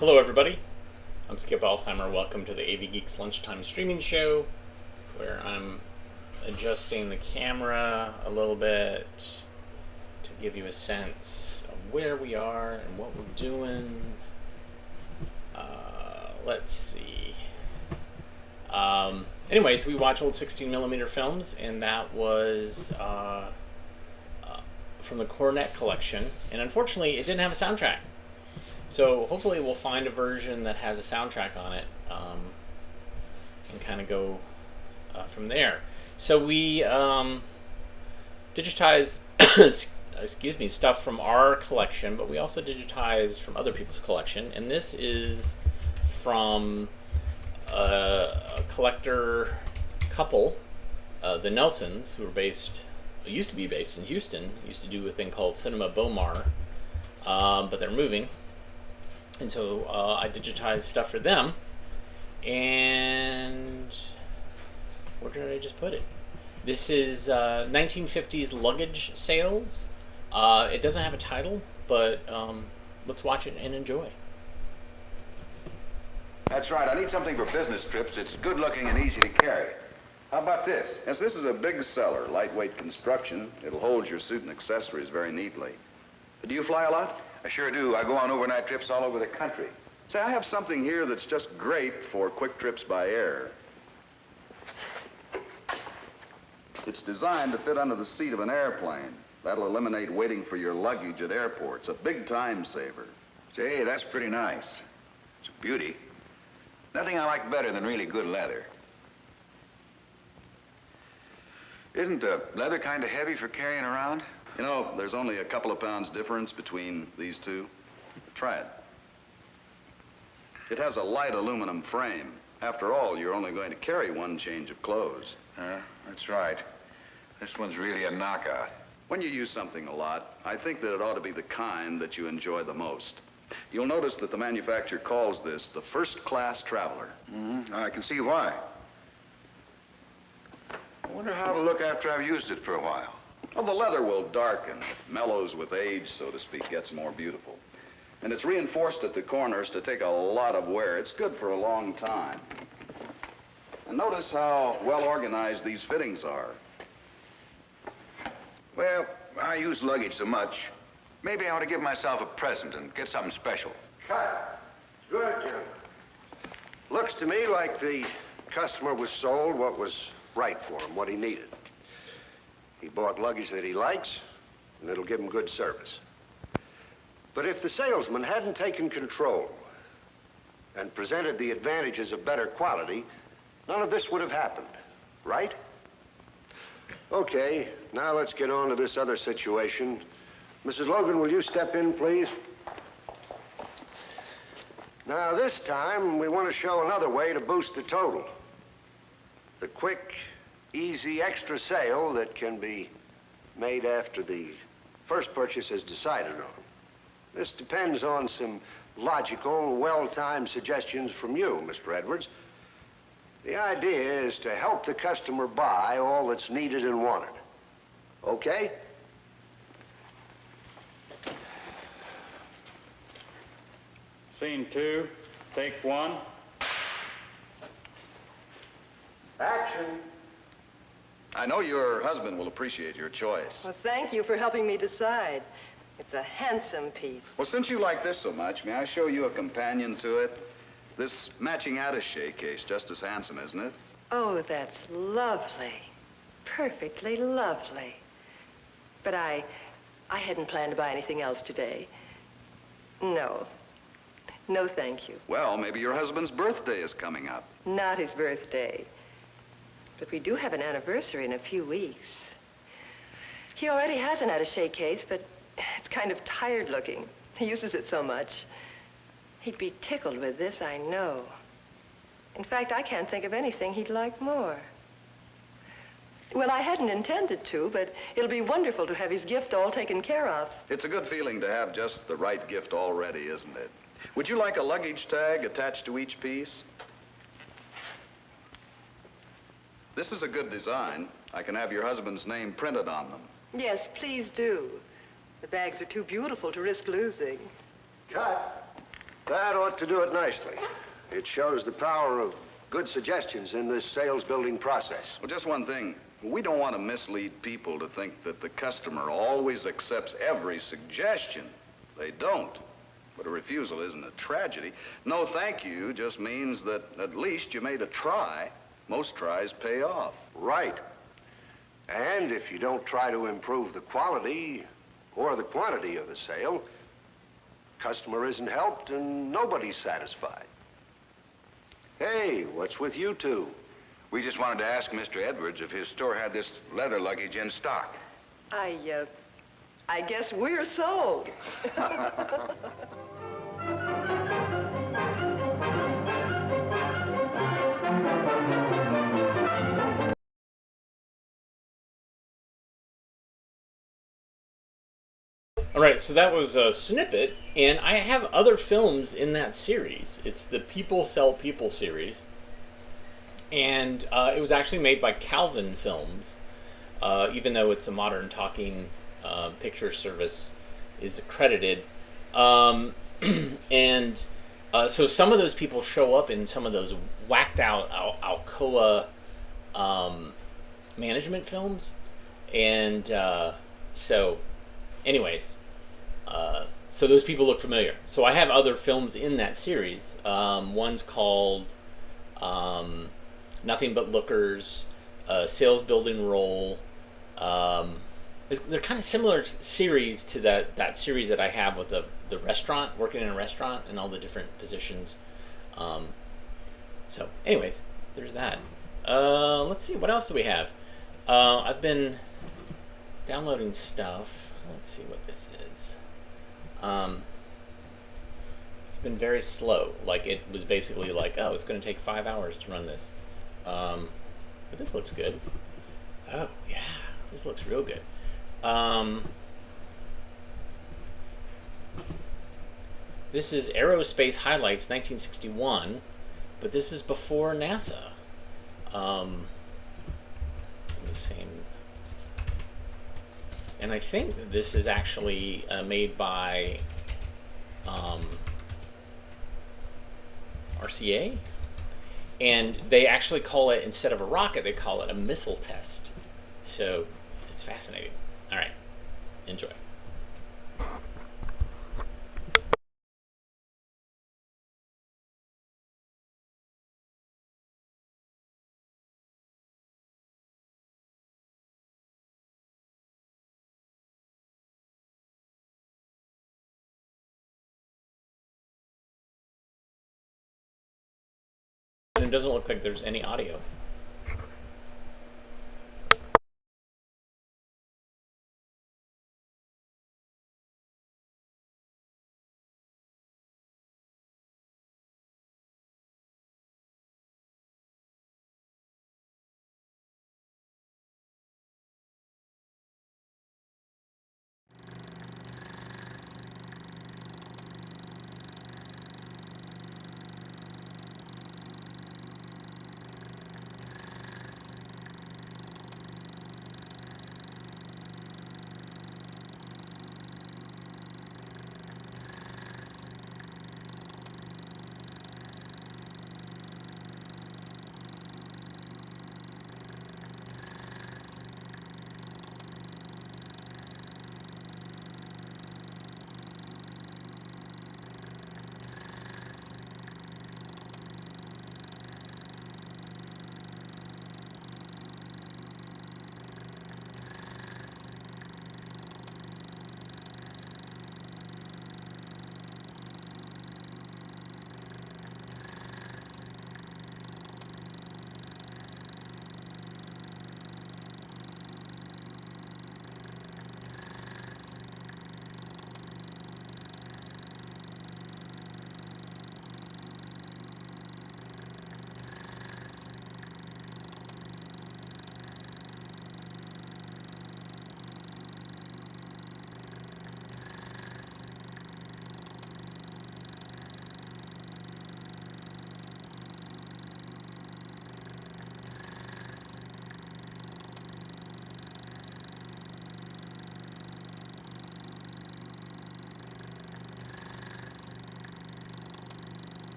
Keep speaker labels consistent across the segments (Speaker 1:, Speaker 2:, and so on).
Speaker 1: Hello, everybody. I'm Skip Alzheimer. Welcome to the AV Geeks Lunchtime Streaming Show, where I'm adjusting the camera a little bit to give you a sense of where we are and what we're doing. Let's see. Anyways, we watch old 16mm films, and that was from the Cornet collection. And unfortunately, it didn't have a soundtrack. So hopefully we'll find a version that has a soundtrack on it, and kind of go from there. So we digitize, excuse me, stuff from our collection, but we also digitize from other people's collection. And this is from a collector couple, the Nelsons, who used to be based in Houston. Used to do a thing called Cinema Bomar, but they're moving. And so I digitized stuff for them. And where did I just put it? This is 1950s Luggage Sales. It doesn't have a title, but let's watch it and enjoy.
Speaker 2: That's right. I need something for business trips. It's good looking and easy to carry. How about this?
Speaker 3: Yes, this is a big seller, lightweight construction. It'll hold your suit and accessories very neatly. Do you fly a lot?
Speaker 2: I sure do. I go on overnight trips all over the country.
Speaker 3: Say, I have something here that's just great for quick trips by air. It's designed to fit under the seat of an airplane. That'll eliminate waiting for your luggage at airports. A big time saver.
Speaker 2: Say, that's pretty nice. It's a beauty. Nothing I like better than really good leather. Isn't leather kind of heavy for carrying around?
Speaker 3: You know, there's only a couple of pounds difference between these two. Try it. It has a light aluminum frame. After all, you're only going to carry one change of clothes.
Speaker 2: That's right. This one's really a knockout.
Speaker 3: When you use something a lot, I think that it ought to be the kind that you enjoy the most. You'll notice that the manufacturer calls this the first-class traveler.
Speaker 2: I can see why. I wonder how it'll look after I've used it for a while.
Speaker 3: Well, the leather will darken. It mellows with age, so to speak, gets more beautiful. And it's reinforced at the corners to take a lot of wear. It's good for a long time. And notice how well organized these fittings are.
Speaker 2: Well, I use luggage so much. Maybe I ought to give myself a present and get something special.
Speaker 4: Cut. Good, Jim. Looks to me like the customer was sold what was right for him, what he needed. He bought luggage that he likes, and it'll give him good service. But if the salesman hadn't taken control and presented the advantages of better quality, none of this would have happened, right? Okay, now let's get on to this other situation. Mrs. Logan, will you step in, please? Now, this time, we want to show another way to boost the total. The quick, easy extra sale that can be made after the first purchase is decided on. This depends on some logical, well-timed suggestions from you, Mr. Edwards. The idea is to help the customer buy all that's needed and wanted. Okay?
Speaker 5: Scene 2, take 1.
Speaker 4: Action.
Speaker 3: I know your husband will appreciate your choice.
Speaker 6: Well, thank you for helping me decide. It's a handsome piece.
Speaker 3: Well, since you like this so much, may I show you a companion to it? This matching attaché case, just as handsome, isn't it?
Speaker 6: Oh, that's lovely. Perfectly lovely. But I hadn't planned to buy anything else today. No. No, thank you.
Speaker 3: Well, maybe your husband's birthday is coming up.
Speaker 6: Not his birthday. But we do have an anniversary in a few weeks. He already has an attaché case, but it's kind of tired looking. He uses it so much. He'd be tickled with this, I know. In fact, I can't think of anything he'd like more. Well, I hadn't intended to, but it'll be wonderful to have his gift all taken care of.
Speaker 3: It's a good feeling to have just the right gift already, isn't it? Would you like a luggage tag attached to each piece? This is a good design. I can have your husband's name printed on them.
Speaker 6: Yes, please do. The bags are too beautiful to risk losing.
Speaker 4: Cut. That ought to do it nicely. It shows the power of good suggestions in this sales building process.
Speaker 3: Well, just one thing. We don't want to mislead people to think that the customer always accepts every suggestion. They don't. But a refusal isn't a tragedy. No thank you just means that at least you made a try. Most tries pay off.
Speaker 4: Right. And if you don't try to improve the quality or the quantity of the sale, customer isn't helped and nobody's satisfied. Hey, what's with you two?
Speaker 2: We just wanted to ask Mr. Edwards if his store had this leather luggage in stock.
Speaker 6: I guess we're sold.
Speaker 1: All right, so that was a snippet, and I have other films in that series. It's the People Sell People series, and it was actually made by Calvin Films, even though it's a Modern Talking Picture Service is accredited. And so some of those people show up in some of those whacked out Alcoa management films, and so anyways, so those people look familiar. So I have other films in that series. One's called Nothing But Lookers, Sales Building Role. They're kind of similar series to that series that I have with the restaurant, working in a restaurant and all the different positions. So anyways, there's that. Let's see, what else do we have? I've been downloading stuff. Let's see what this is. It's been very slow. Like, it was basically like, oh, it's going to take 5 hours to run this. But this looks good. Oh, yeah. This looks real good. This is Aerospace Highlights 1961, but this is before NASA. The same. And I think this is actually made by RCA. And they actually call it, instead of a rocket, they call it a missile test. So it's fascinating. All right, enjoy. And it doesn't look like there's any audio.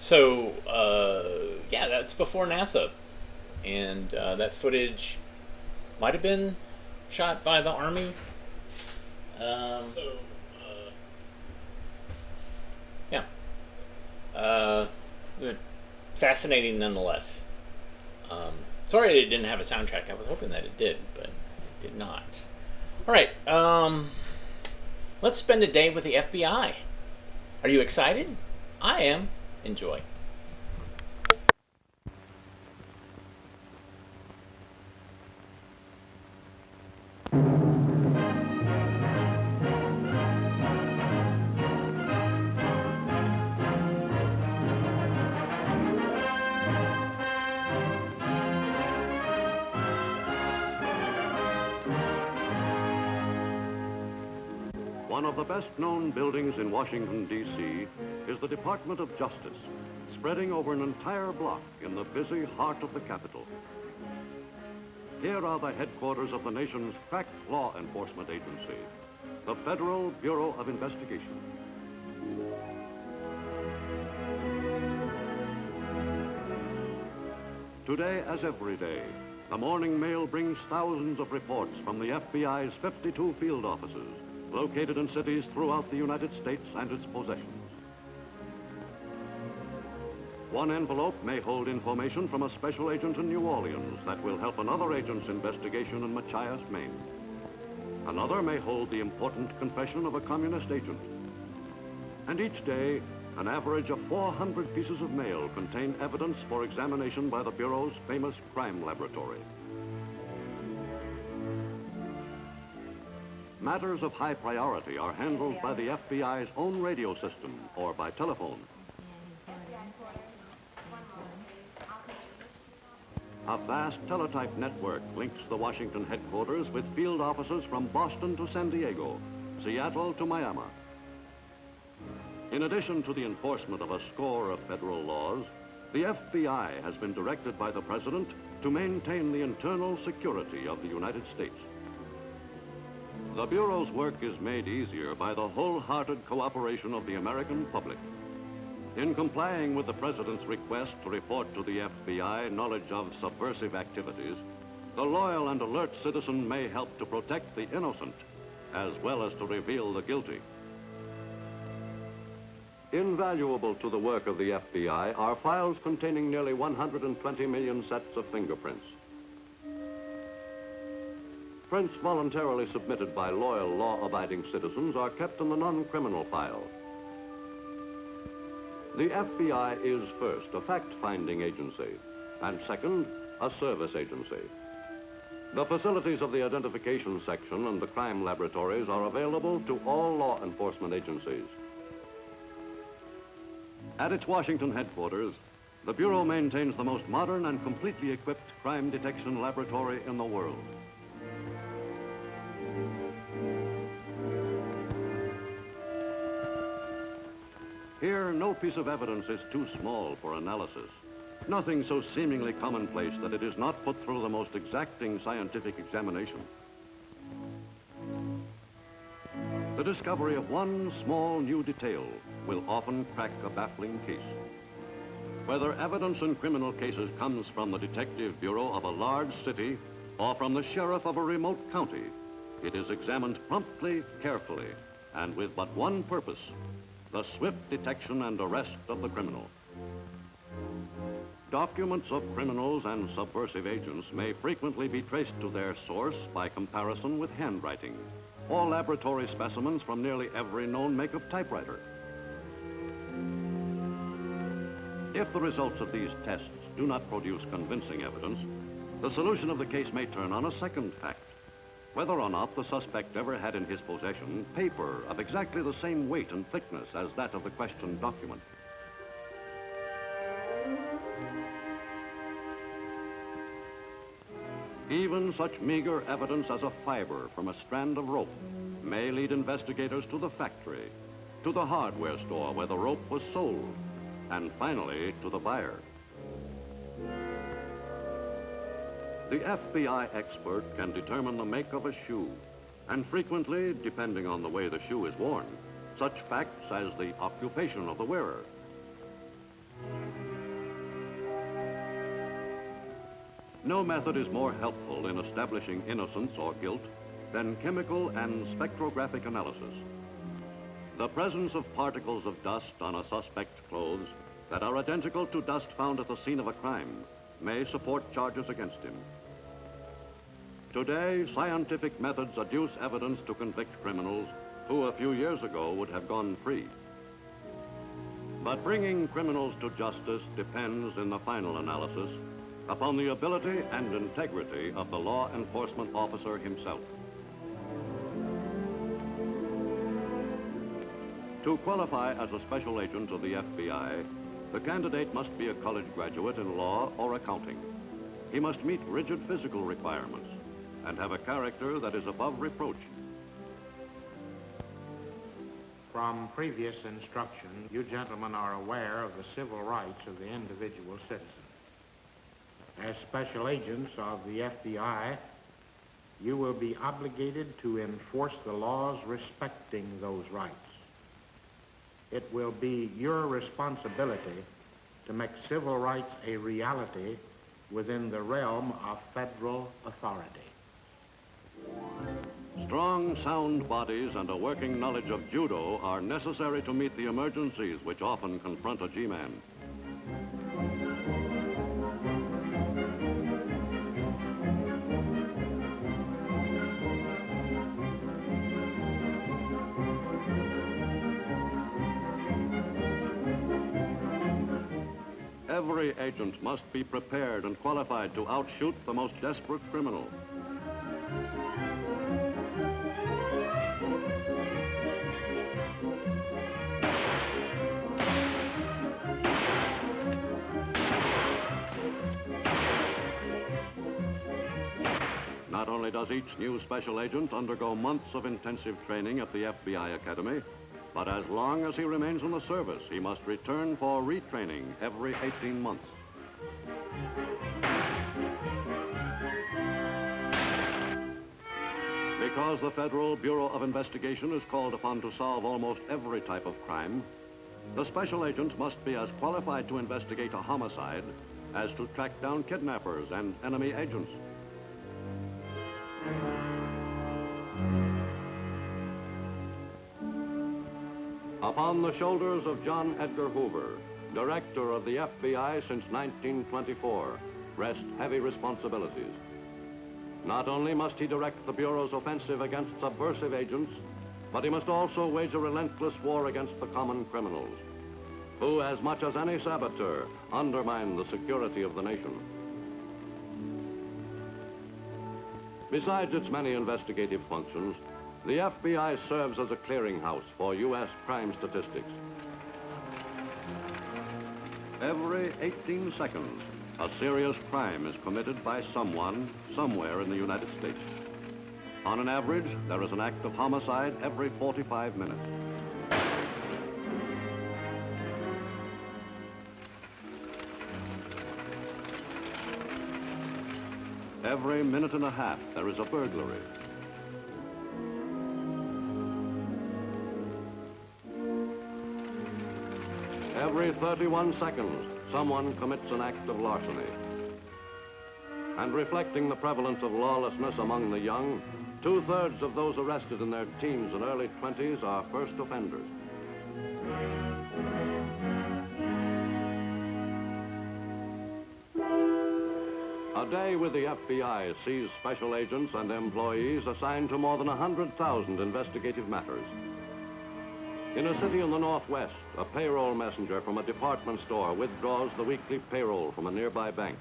Speaker 1: So, yeah, that's before NASA. And that footage might have been shot by the Army. Yeah. Fascinating nonetheless. Sorry it didn't have a soundtrack. I was hoping that it did, but it did not. All right. Let's spend a day with the FBI. Are you excited? I am. Enjoy.
Speaker 7: One of the best-known buildings in Washington, D.C. is the Department of Justice, spreading over an entire block in the busy heart of the capital. Here are the headquarters of the nation's crack law enforcement agency, the Federal Bureau of Investigation. Today, as every day, the morning mail brings thousands of reports from the FBI's 52 field offices, located in cities throughout the United States and its possessions. One envelope may hold information from a special agent in New Orleans that will help another agent's investigation in Machias, Maine. Another may hold the important confession of a communist agent. And each day, an average of 400 pieces of mail contain evidence for examination by the Bureau's famous crime laboratory. Matters of high priority are handled by the FBI's own radio system or by telephone. A vast teletype network links the Washington headquarters with field offices from Boston to San Diego, Seattle to Miami. In addition to the enforcement of a score of federal laws, the FBI has been directed by the President to maintain the internal security of the United States. The Bureau's work is made easier by the wholehearted cooperation of the American public. In complying with the President's request to report to the FBI knowledge of subversive activities, the loyal and alert citizen may help to protect the innocent, as well as to reveal the guilty. Invaluable to the work of the FBI are files containing nearly 120 million sets of fingerprints. Prints voluntarily submitted by loyal, law-abiding citizens are kept in the non-criminal file. The FBI is first a fact-finding agency, and second, a service agency. The facilities of the identification section and the crime laboratories are available to all law enforcement agencies. At its Washington headquarters, the Bureau maintains the most modern and completely equipped crime detection laboratory in the world. Here, no piece of evidence is too small for analysis. Nothing so seemingly commonplace that it is not put through the most exacting scientific examination. The discovery of one small new detail will often crack a baffling case. Whether evidence in criminal cases comes from the Detective Bureau of a large city or from the sheriff of a remote county, it is examined promptly, carefully, and with but one purpose: the swift detection and arrest of the criminal. Documents of criminals and subversive agents may frequently be traced to their source by comparison with handwriting or laboratory specimens from nearly every known make of typewriter. If the results of these tests do not produce convincing evidence, the solution of the case may turn on a second fact: whether or not the suspect ever had in his possession paper of exactly the same weight and thickness as that of the questioned document. Even such meager evidence as a fiber from a strand of rope may lead investigators to the factory, to the hardware store where the rope was sold, and finally to the buyer. The FBI expert can determine the make of a shoe, and frequently, depending on the way the shoe is worn, such facts as the occupation of the wearer. No method is more helpful in establishing innocence or guilt than chemical and spectrographic analysis. The presence of particles of dust on a suspect's clothes that are identical to dust found at the scene of a crime may support charges against him. Today, scientific methods adduce evidence to convict criminals who a few years ago would have gone free. But bringing criminals to justice depends, in the final analysis, upon the ability and integrity of the law enforcement officer himself. To qualify as a special agent of the FBI, the candidate must be a college graduate in law or accounting. He must meet rigid physical requirements and have a character that is above reproach.
Speaker 8: From previous instruction, you gentlemen are aware of the civil rights of the individual citizen. As special agents of the FBI, you will be obligated to enforce the laws respecting those rights. It will be your responsibility to make civil rights a reality within the realm of federal authority.
Speaker 7: Strong, sound bodies and a working knowledge of judo are necessary to meet the emergencies which often confront a G-man. Every agent must be prepared and qualified to outshoot the most desperate criminal. Not only does each new special agent undergo months of intensive training at the FBI Academy, but as long as he remains in the service, he must return for retraining every 18 months. Because the Federal Bureau of Investigation is called upon to solve almost every type of crime, the special agent must be as qualified to investigate a homicide as to track down kidnappers and enemy agents. Upon the shoulders of John Edgar Hoover, director of the FBI since 1924, rest heavy responsibilities. Not only must he direct the Bureau's offensive against subversive agents, but he must also wage a relentless war against the common criminals, who, as much as any saboteur, undermine the security of the nation. Besides its many investigative functions, the FBI serves as a clearinghouse for U.S. crime statistics. Every 18 seconds, a serious crime is committed by someone, somewhere in the United States. On an average, there is an act of homicide every 45 minutes. Every minute and a half, there is a burglary. Every 31 seconds, someone commits an act of larceny. And reflecting the prevalence of lawlessness among the young, 2/3 of those arrested in their teens and early 20s are first offenders. A day with the FBI sees special agents and employees assigned to more than 100,000 investigative matters. In a city in the Northwest, a payroll messenger from a department store withdraws the weekly payroll from a nearby bank.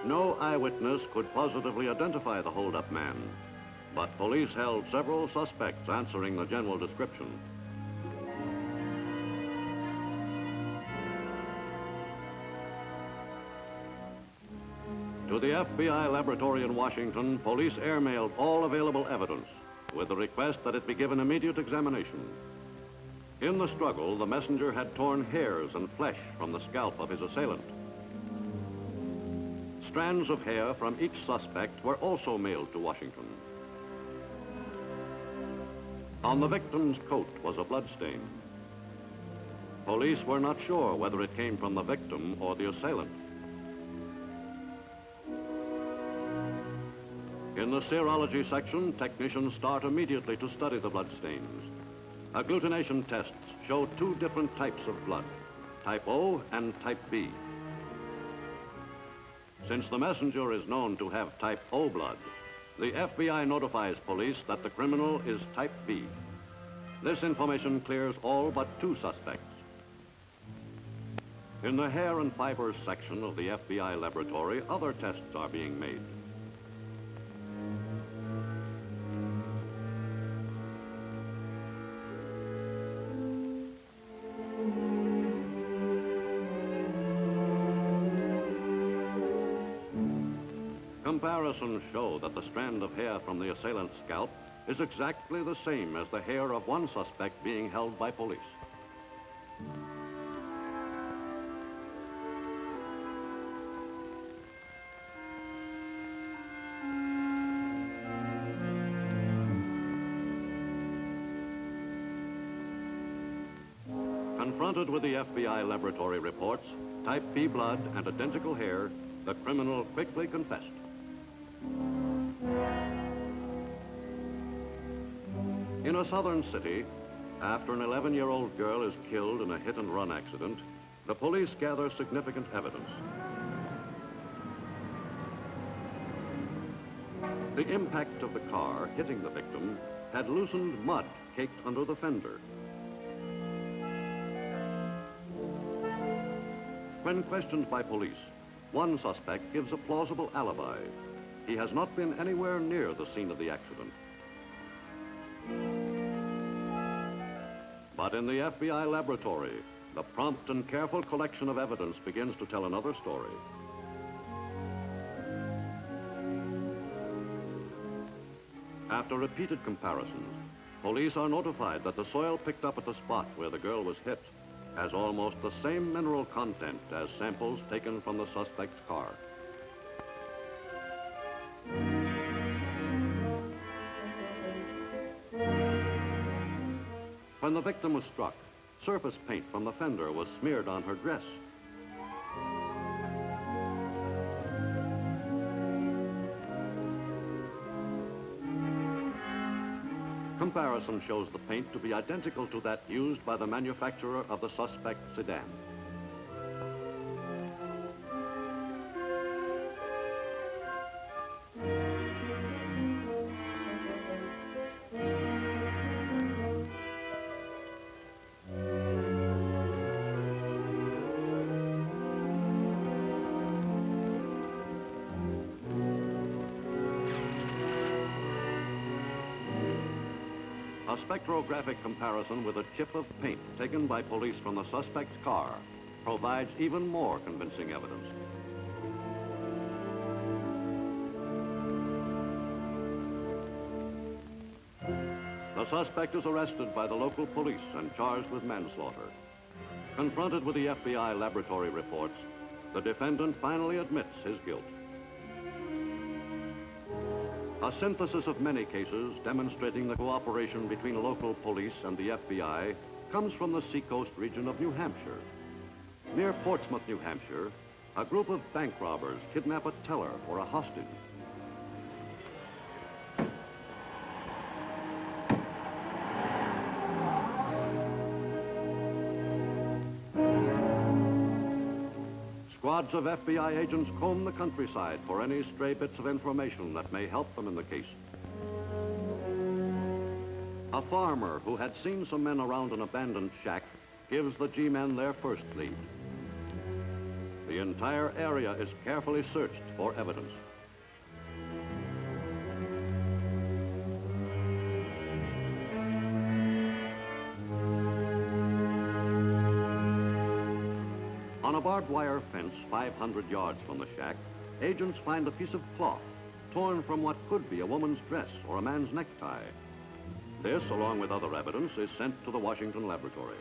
Speaker 7: No eyewitness could positively identify the hold-up man, but police held several suspects answering the general description. To the FBI laboratory in Washington, police airmailed all available evidence, with the request that it be given immediate examination. In the struggle, the messenger had torn hairs and flesh from the scalp of his assailant. Strands of hair from each suspect were also mailed to Washington. On the victim's coat was a bloodstain. Police were not sure whether it came from the victim or the assailant. In the serology section, technicians start immediately to study the bloodstains. Agglutination tests show two different types of blood, type O and type B. Since the messenger is known to have type O blood, the FBI notifies police that the criminal is type B. This information clears all but two suspects. In the hair and fibers section of the FBI laboratory, other tests are being made. Comparisons show that the strand of hair from the assailant's scalp is exactly the same as the hair of one suspect being held by police. Confronted with the FBI laboratory reports, type B blood and identical hair, the criminal quickly confessed. In a southern city, after an 11-year-old girl is killed in a hit-and-run accident, the police gather significant evidence. The impact of the car hitting the victim had loosened mud caked under the fender. When questioned by police, one suspect gives a plausible alibi. He has not been anywhere near the scene of the accident. But in the FBI laboratory, the prompt and careful collection of evidence begins to tell another story. After repeated comparisons, police are notified that the soil picked up at the spot where the girl was hit has almost the same mineral content as samples taken from the suspect's car. When the victim was struck, surface paint from the fender was smeared on her dress. Comparison shows the paint to be identical to that used by the manufacturer of the suspect's sedan. A spectrographic comparison with a chip of paint taken by police from the suspect's car provides even more convincing evidence. The suspect is arrested by the local police and charged with manslaughter. Confronted with the FBI laboratory reports, the defendant finally admits his guilt. A synthesis of many cases demonstrating the cooperation between local police and the FBI comes from the seacoast region of New Hampshire. Near Portsmouth, New Hampshire, a group of bank robbers kidnap a teller for a hostage. Squads of FBI agents comb the countryside for any stray bits of information that may help them in the case. A farmer who had seen some men around an abandoned shack gives the G-men their first lead. The entire area is carefully searched for evidence. On a barbed wire fence 500 yards from the shack, agents find a piece of cloth torn from what could be a woman's dress or a man's necktie. This, along with other evidence, is sent to the Washington laboratory.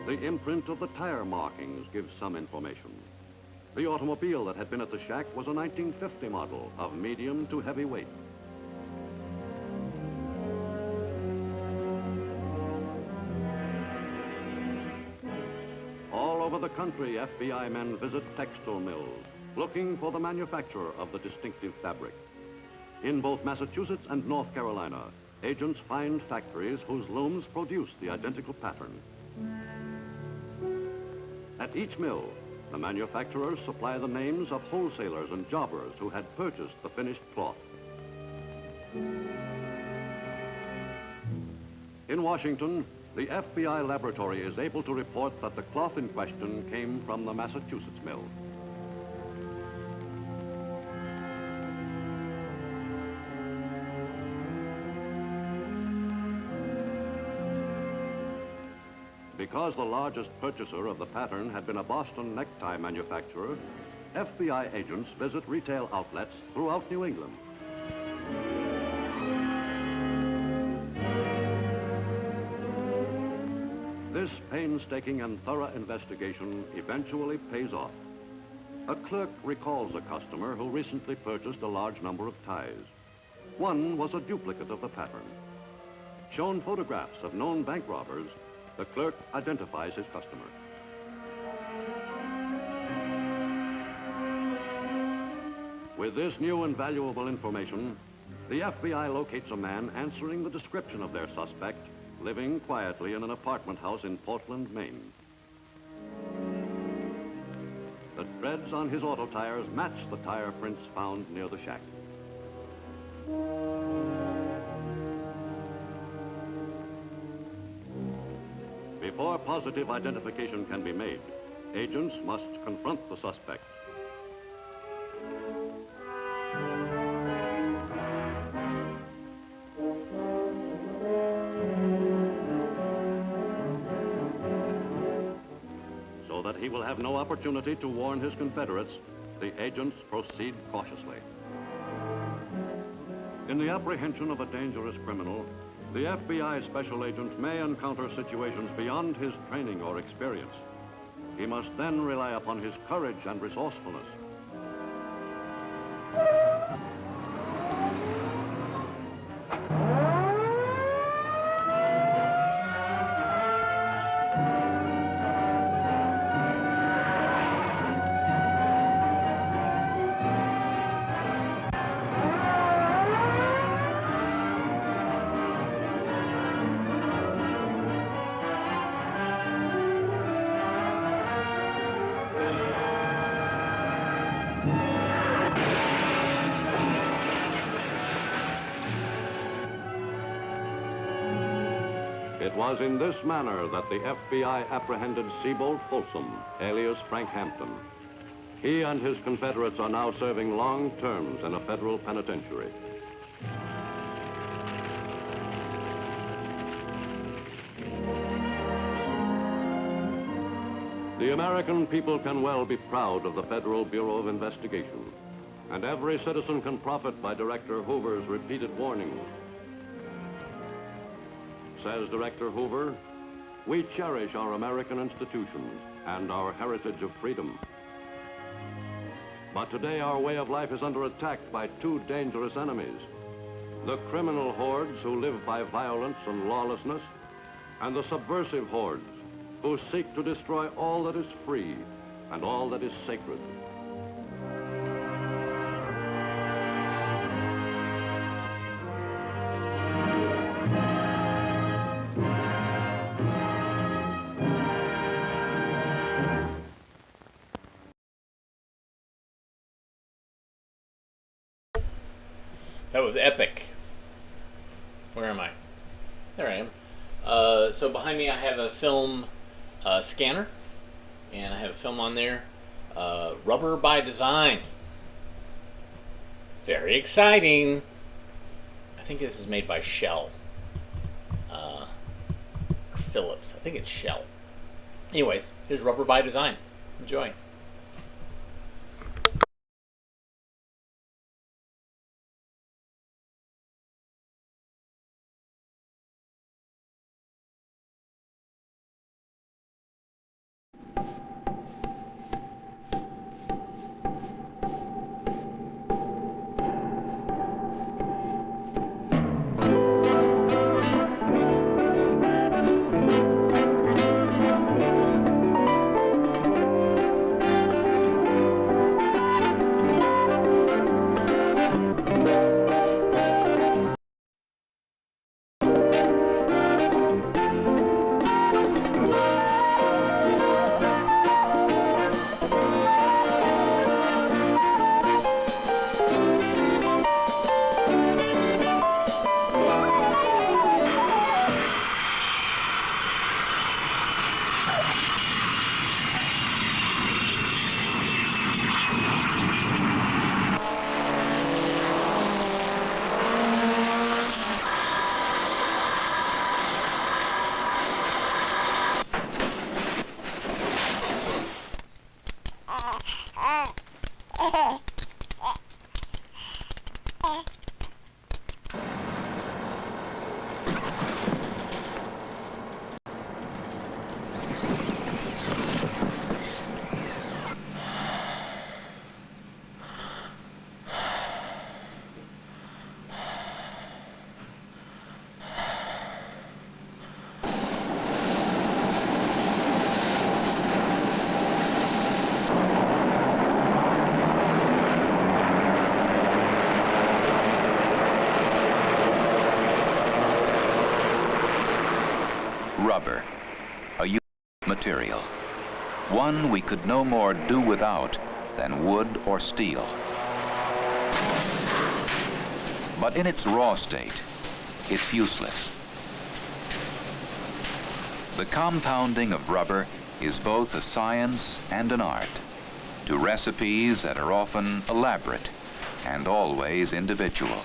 Speaker 7: The imprint of the tire markings gives some information. The automobile that had been at the shack was a 1950 model of medium to heavy weight. All over the country, FBI men visit textile mills, looking for the manufacturer of the distinctive fabric. In both Massachusetts and North Carolina, agents find factories whose looms produce the identical pattern. At each mill, the manufacturers supply the names of wholesalers and jobbers who had purchased the finished cloth. In Washington, the FBI laboratory is able to report that the cloth in question came from the Massachusetts mill. Because the largest purchaser of the pattern had been a Boston necktie manufacturer, FBI agents visit retail outlets throughout New England. This painstaking and thorough investigation eventually pays off. A clerk recalls a customer who recently purchased a large number of ties. One was a duplicate of the pattern. Shown photographs of known bank robbers, the clerk identifies his customer. With this new and valuable information, the FBI locates a man answering the description of their suspect, living quietly in an apartment house in Portland, Maine. The treads on his auto tires match the tire prints found near the shack. Before positive identification can be made, agents must confront the suspect. So that he will have no opportunity to warn his confederates, the agents proceed cautiously. In the apprehension of a dangerous criminal, the FBI special agent may encounter situations beyond his training or experience. He must then rely upon his courage and resourcefulness. It was in this manner that the FBI apprehended Seabolt Folsom, alias Frank Hampton. He and his confederates are now serving long terms in a federal penitentiary. The American people can well be proud of the Federal Bureau of Investigation, and every citizen can profit by Director Hoover's repeated warnings. Says Director Hoover, we cherish our American institutions and our heritage of freedom. But today our way of life is under attack by two dangerous enemies: the criminal hordes who live by violence and lawlessness, and the subversive hordes who seek to destroy all that is free and all that is sacred.
Speaker 1: That was epic. Where am I? There I am. So behind me I have a film scanner, and I have a film on there. Rubber by design. Very exciting. I think this is made by Shell. Or Phillips. I think it's Shell. Anyways, here's Rubber by design. Enjoy.
Speaker 9: Rubber, a unique material. One we could no more do without than wood or steel. But in its raw state, it's useless. The compounding of rubber is both a science and an art, to recipes that are often elaborate and always individual.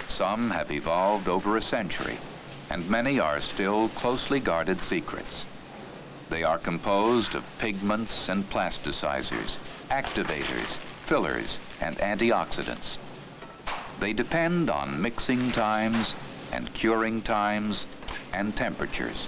Speaker 9: Some have evolved over a century, and many are still closely guarded secrets. They are composed of pigments and plasticizers, activators, fillers, and antioxidants. They depend on mixing times and curing times and temperatures.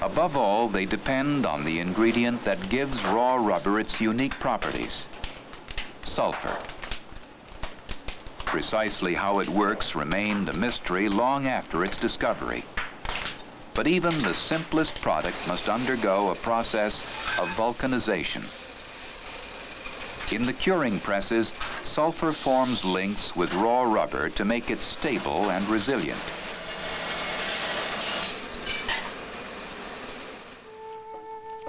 Speaker 9: Above all, they depend on the ingredient that gives raw rubber its unique properties: sulfur. Precisely how it works remained a mystery long after its discovery. But even the simplest product must undergo a process of vulcanization. In the curing presses, sulfur forms links with raw rubber to make it stable and resilient.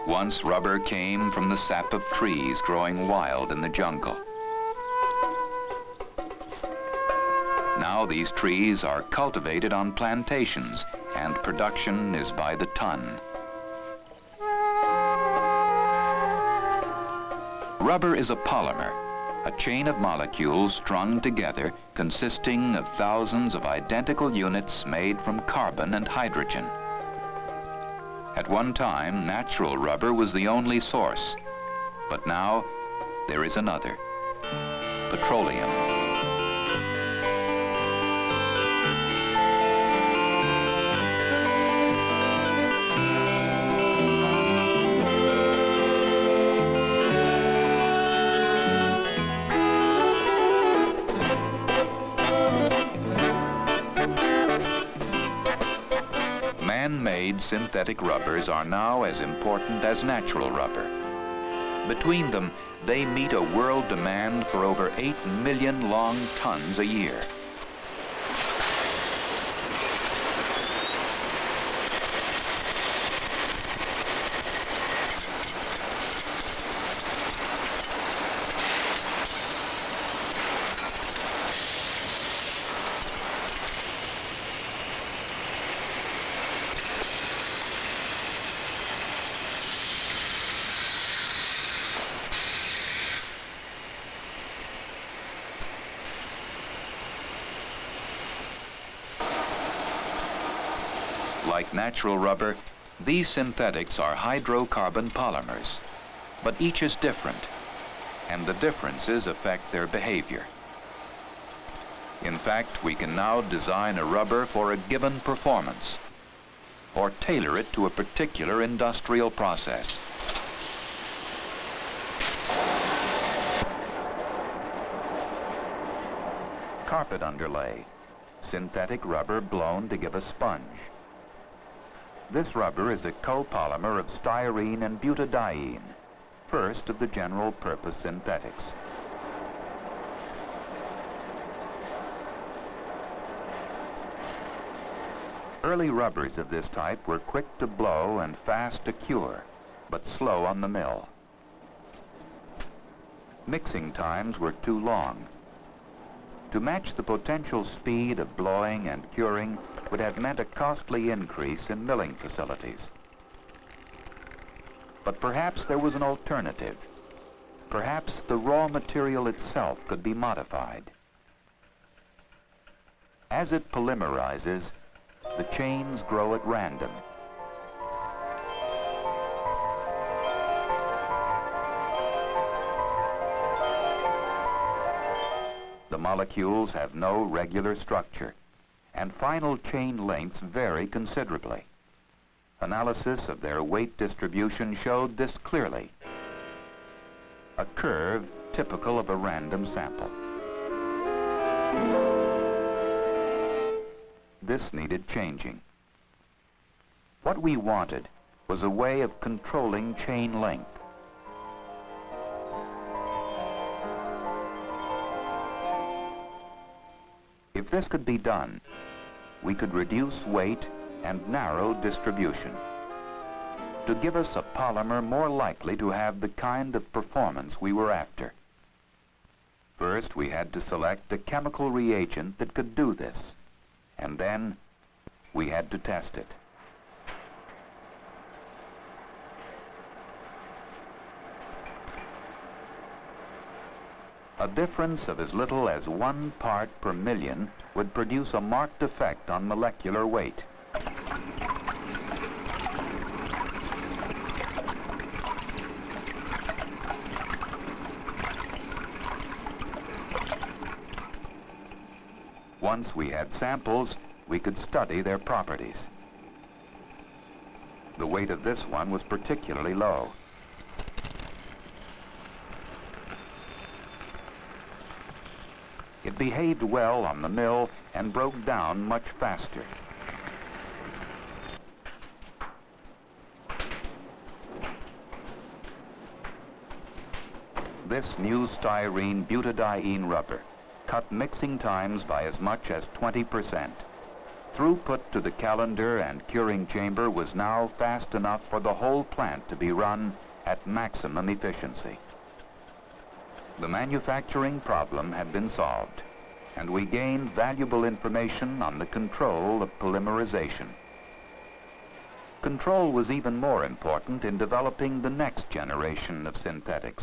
Speaker 9: Once rubber came from the sap of trees growing wild in the jungle. Now these trees are cultivated on plantations, and production is by the ton. Rubber is a polymer, a chain of molecules strung together consisting of thousands of identical units made from carbon and hydrogen. At one time, natural rubber was the only source, but now there is another: petroleum. Man-made synthetic rubbers are now as important as natural rubber. Between them, they meet a world demand for over 8 million long tons a year. Like natural rubber, these synthetics are hydrocarbon polymers, but each is different, and the differences affect their behavior. In fact, we can now design a rubber for a given performance, or tailor it to a particular industrial process. Carpet underlay, synthetic rubber blown to give a sponge. This rubber is a copolymer of styrene and butadiene, first of the general-purpose synthetics. Early rubbers of this type were quick to blow and fast to cure, but slow on the mill. Mixing times were too long. To match the potential speed of blowing and curing would have meant a costly increase in milling facilities. But perhaps there was an alternative. Perhaps the raw material itself could be modified. As it polymerizes, the chains grow at random. The molecules have no regular structure, and final chain lengths vary considerably. Analysis of their weight distribution showed this clearly. A curve typical of a random sample. This needed changing. What we wanted was a way of controlling chain length. If this could be done, we could reduce weight and narrow distribution to give us a polymer more likely to have the kind of performance we were after. First, we had to select a chemical reagent that could do this, and then we had to test it. A difference of as little as 1 part per million would produce a marked effect on molecular weight. Once we had samples, we could study their properties. The weight of this one was particularly low. It behaved well on the mill and broke down much faster. This new styrene butadiene rubber cut mixing times by as much as 20%. Throughput to the calender and curing chamber was now fast enough for the whole plant to be run at maximum efficiency. The manufacturing problem had been solved, and we gained valuable information on the control of polymerization. Control was even more important in developing the next generation of synthetics,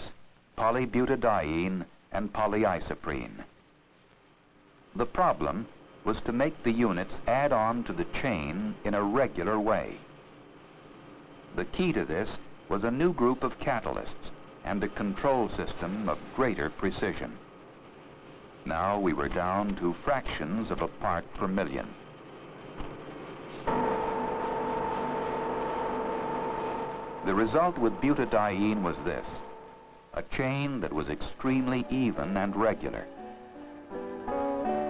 Speaker 9: polybutadiene and polyisoprene. The problem was to make the units add on to the chain in a regular way. The key to this was a new group of catalysts and a control system of greater precision. Now we were down to fractions of a part per million. The result with butadiene was this: a chain that was extremely even and regular.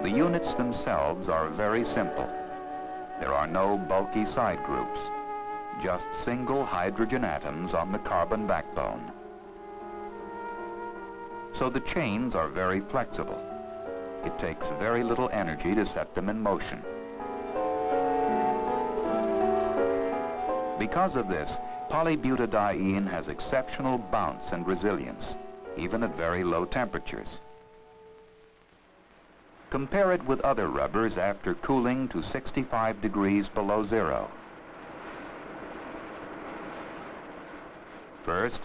Speaker 9: The units themselves are very simple. There are no bulky side groups, just single hydrogen atoms on the carbon backbone. So the chains are very flexible. It takes very little energy to set them in motion. Because of this, polybutadiene has exceptional bounce and resilience, even at very low temperatures. Compare it with other rubbers after cooling to 65 degrees below zero. First,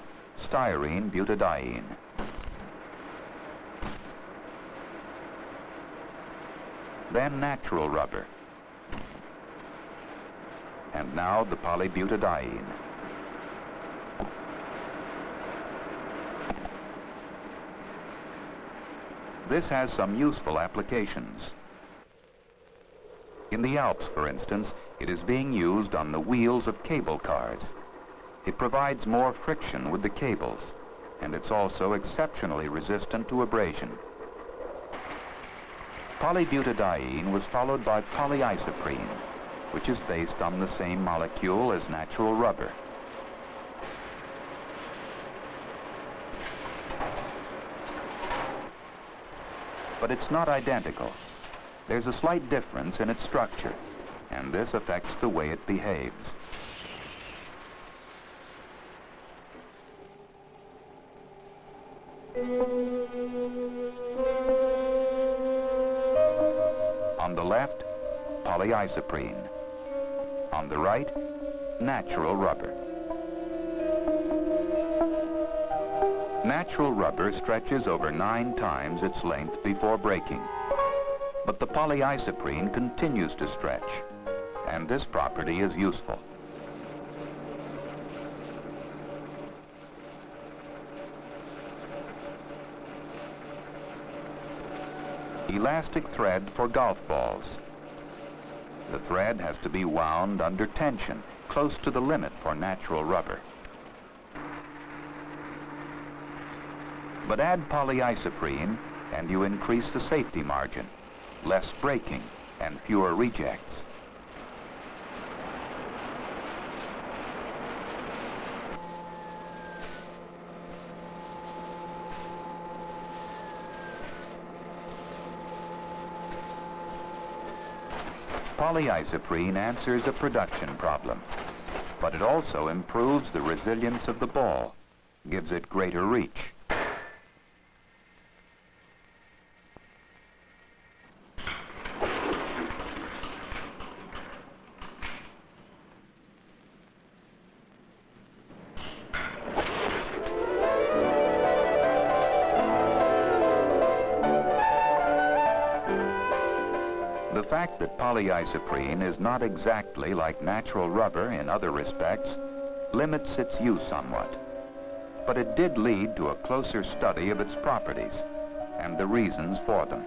Speaker 9: styrene butadiene. Then natural rubber. And now the polybutadiene. This has some useful applications. In the Alps, for instance, it is being used on the wheels of cable cars. It provides more friction with the cables, and it's also exceptionally resistant to abrasion. Polybutadiene was followed by polyisoprene, which is based on the same molecule as natural rubber. But it's not identical. There's a slight difference in its structure, and this affects the way it behaves. On the left, polyisoprene. On the right, natural rubber. Natural rubber stretches over 9 times its length before breaking, but the polyisoprene continues to stretch, and this property is useful. Elastic thread for golf balls. The thread has to be wound under tension, close to the limit for natural rubber. But add polyisoprene and you increase the safety margin, less breaking and fewer rejects. polyisoprene answers a production problem, but it also improves the resilience of the ball, gives it greater reach. The fact that polyisoprene is not exactly like natural rubber in other respects limits its use somewhat. But it did lead to a closer study of its properties and the reasons for them.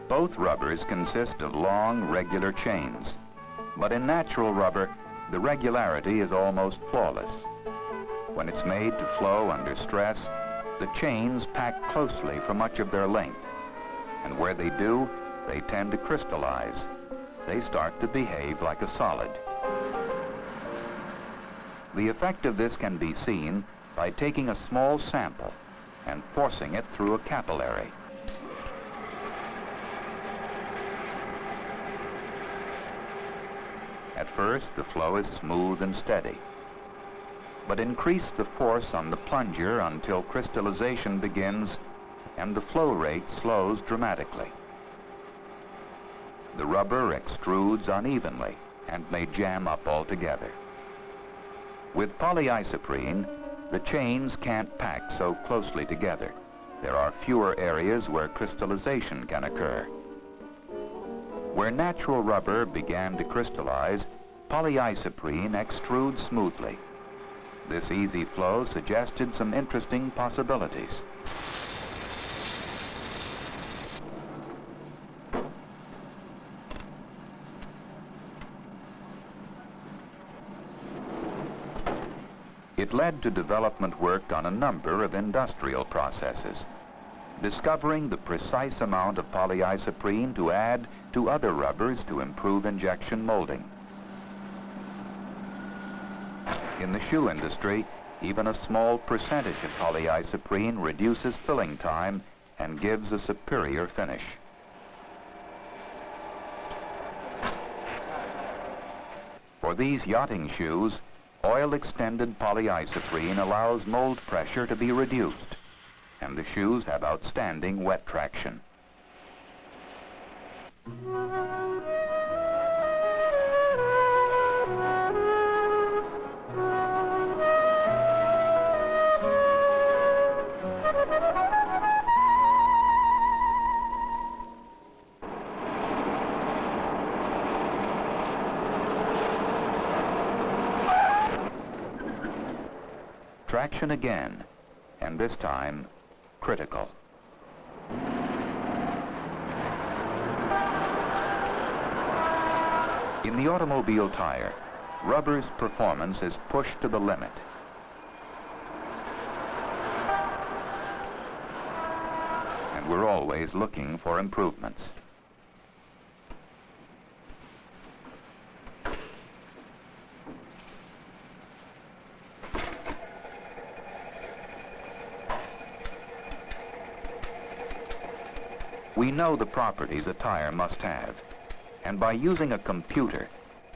Speaker 9: Both rubbers consist of long, regular chains, but in natural rubber, the regularity is almost flawless. When it's made to flow under stress, the chains pack closely for much of their length, and where they do, they tend to crystallize. They start to behave like a solid. The effect of this can be seen by taking a small sample and forcing it through a capillary. At first, the flow is smooth and steady. But increase the force on the plunger until crystallization begins and the flow rate slows dramatically. The rubber extrudes unevenly and may jam up altogether. With polyisoprene, the chains can't pack so closely together. There are fewer areas where crystallization can occur. Where natural rubber began to crystallize, polyisoprene extrudes smoothly. This easy flow suggested some interesting possibilities. It led to development work on a number of industrial processes, discovering the precise amount of polyisoprene to add to other rubbers to improve injection molding. In the shoe industry, even a small percentage of polyisoprene reduces filling time and gives a superior finish. For these yachting shoes, oil-extended polyisoprene allows mold pressure to be reduced, and the shoes have outstanding wet traction. Traction again, and this time, critical. In the automobile tire, rubber's performance is pushed to the limit. And we're always looking for improvements. We know the properties a tire must have, and by using a computer,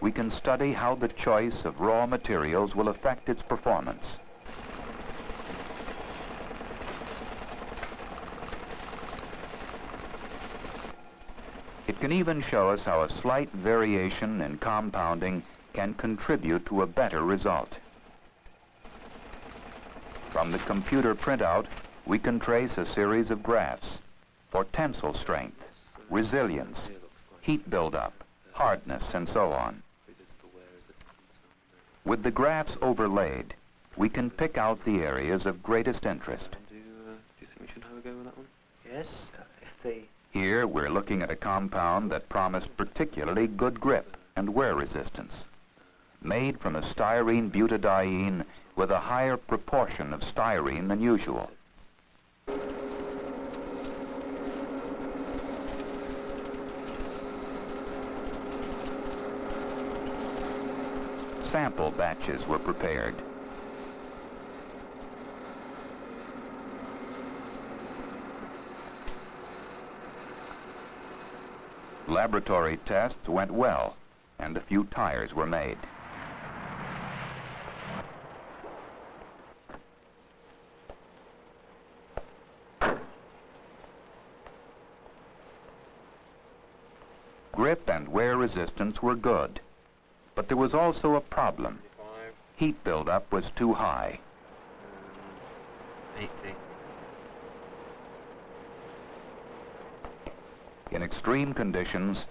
Speaker 9: we can study how the choice of raw materials will affect its performance. It can even show us how a slight variation in compounding can contribute to a better result. From the computer printout, we can trace a series of graphs for tensile strength, resilience, heat buildup, hardness, and so on. With the graphs overlaid, we can pick out the areas of greatest interest.
Speaker 10: Do you think we should have a go with that one? Yes,
Speaker 9: Here, we're looking at a compound that promised particularly good grip and wear resistance. Made from a styrene butadiene with a higher proportion of styrene than usual. Sample batches were prepared. Laboratory tests went well, and a few tires were made. Grip and wear resistance were good, but there was also a problem. Heat buildup was too high.
Speaker 10: 80.
Speaker 9: In extreme conditions,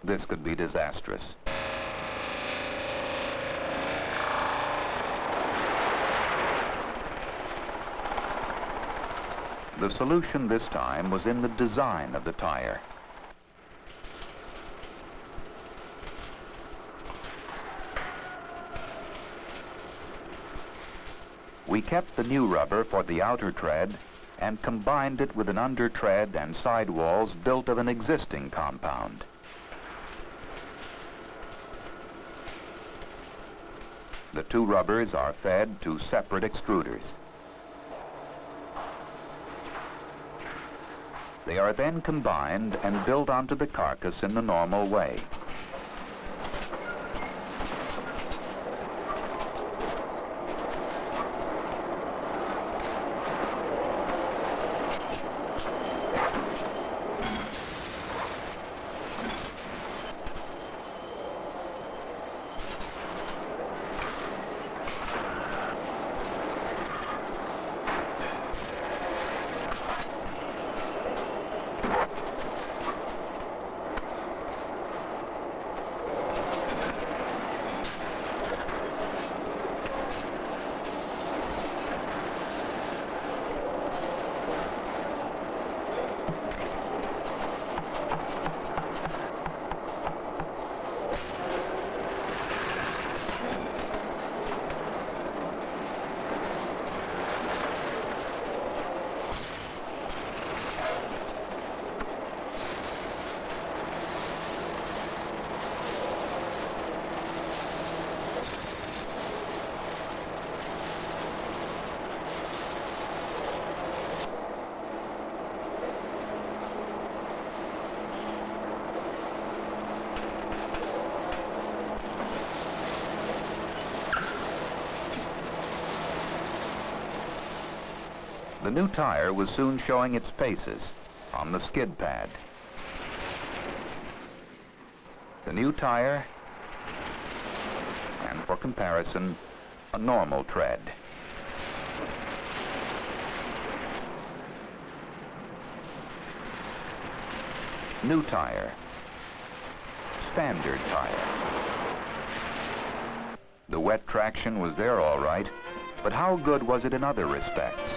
Speaker 9: this could be disastrous. The solution this time was in the design of the tire. We kept the new rubber for the outer tread and combined it with an under tread and sidewalls built of an existing compound. The two rubbers are fed to separate extruders. They are then combined and built onto the carcass in the normal way. The new tire was soon showing its paces on the skid pad. The new tire, and for comparison, a normal tread. New tire, standard tire. The wet traction was there all right, but how good was it in other respects?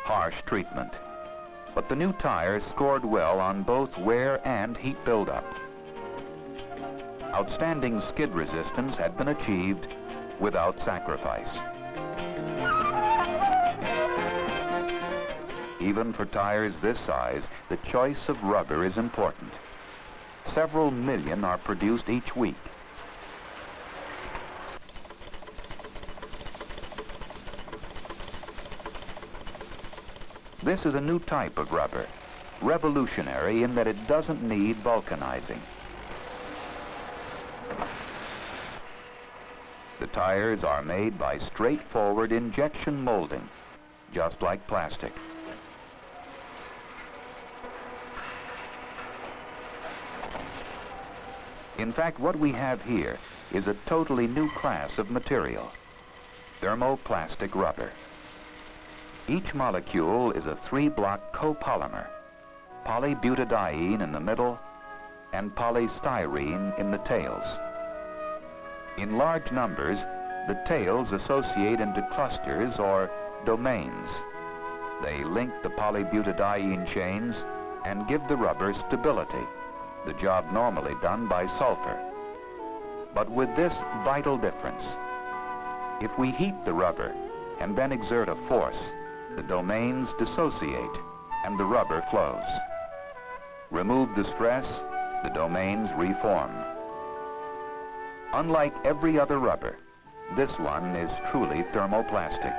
Speaker 9: Harsh treatment, but the new tires scored well on both wear and heat buildup. Outstanding skid resistance had been achieved without sacrifice. Even for tires this size, the choice of rubber is important. Several million are produced each week. This is a new type of rubber, revolutionary in that it doesn't need vulcanizing. The tires are made by straightforward injection molding, just like plastic. In fact, what we have here is a totally new class of material, thermoplastic rubber. Each molecule is a 3-block copolymer, polybutadiene in the middle and polystyrene in the tails. In large numbers, the tails associate into clusters or domains. They link the polybutadiene chains and give the rubber stability. the job normally done by sulfur. But with this vital difference: if we heat the rubber and then exert a force, the domains dissociate and the rubber flows. Remove the stress, the domains reform. Unlike every other rubber, this one is truly thermoplastic.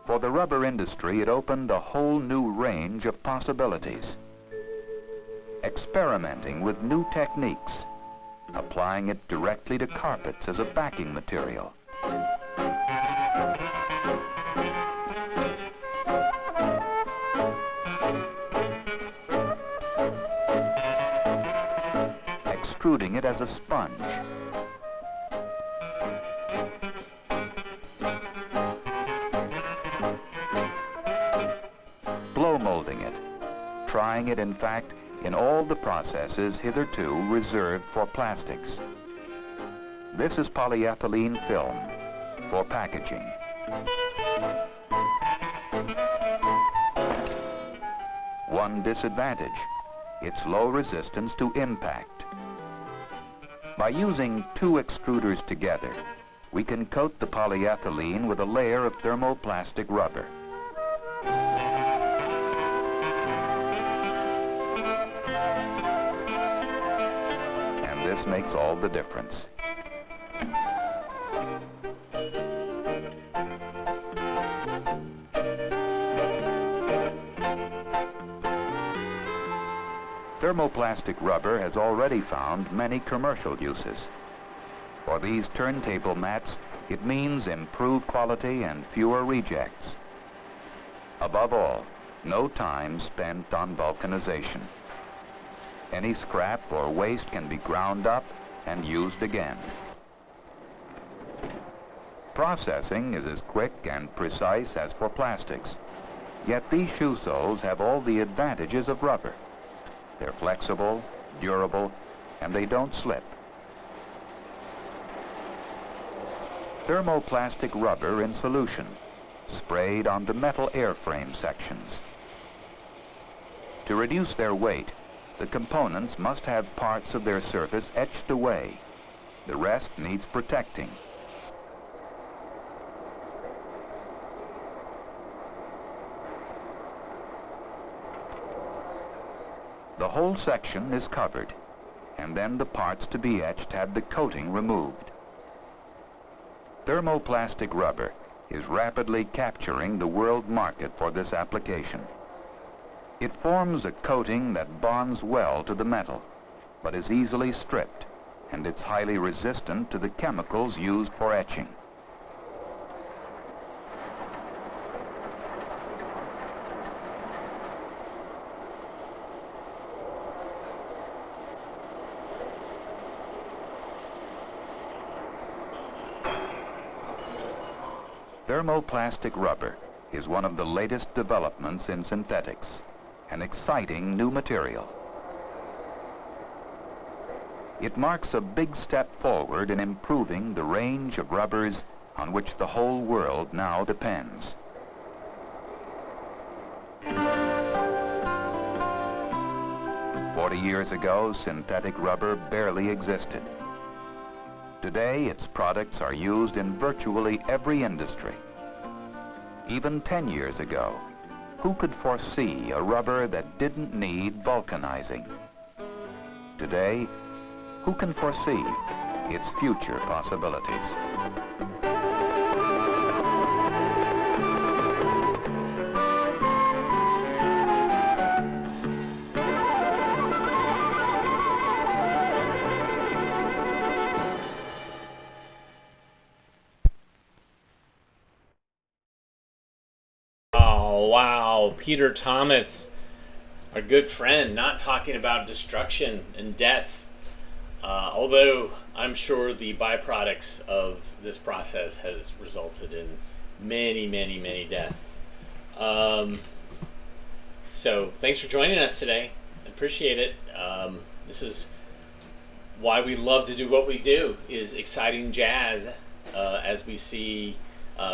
Speaker 9: For the rubber industry, it opened a whole new range of possibilities. Experimenting with new techniques, applying it directly to carpets as a backing material. Extruding it as a sponge. Blow molding it, trying it, in fact, in all the processes hitherto reserved for plastics. This is polyethylene film for packaging. One disadvantage: its low resistance to impact. By using two extruders together, we can coat the polyethylene with a layer of thermoplastic rubber. And this makes all the difference. Thermoplastic rubber has already found many commercial uses. For these turntable mats, it means improved quality and fewer rejects. Above all, no time spent on vulcanization. Any scrap or waste can be ground up and used again. Processing is as quick and precise as for plastics, yet these shoe soles have all the advantages of rubber. They're flexible, durable, and they don't slip. Thermoplastic rubber in solution, sprayed on the metal airframe sections. To reduce their weight, the components must have parts of their surface etched away. The rest needs protecting. The whole section is covered, and then the parts to be etched have the coating removed. Thermoplastic rubber is rapidly capturing the world market for this application. It forms a coating that bonds well to the metal, but is easily stripped, and it's highly resistant to the chemicals used for etching. Thermoplastic rubber is one of the latest developments in synthetics, an exciting new material. It marks a big step forward in improving the range of rubbers on which the whole world now depends. 40 years ago, synthetic rubber barely existed. Today, its products are used in virtually every industry. Even 10 years ago, who could foresee a rubber that didn't need vulcanizing? Today, who can foresee its future possibilities?
Speaker 1: Oh, wow. Peter Thomas, our good friend, not talking about destruction and death. Although I'm sure the byproducts of this process has resulted in many, many, many deaths. So thanks for joining us today. I appreciate it. This is why we love to do what we do, is exciting jazz as we see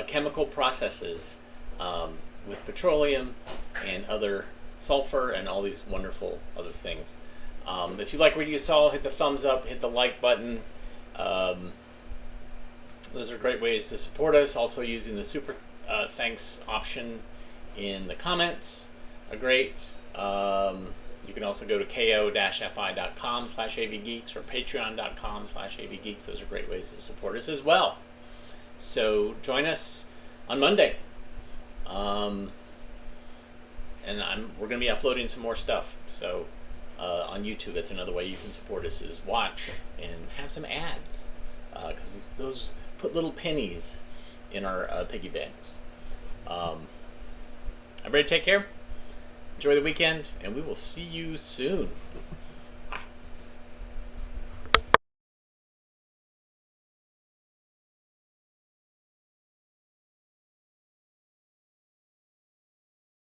Speaker 1: chemical processes with petroleum and other sulfur, and all these wonderful other things. If you like what you saw, hit the thumbs up, hit the like button. Those are great ways to support us. Also using the super thanks option in the comments are great. You can also go to ko-fi.com/avgeeks or patreon.com/avgeeks. Those are great ways to support us as well. So join us on Monday. And we're going to be uploading some more stuff. So on YouTube, that's another way you can support us, is watch and have some ads. Because those put little pennies in our piggy banks. Everybody take care. Enjoy the weekend, and we will see you soon.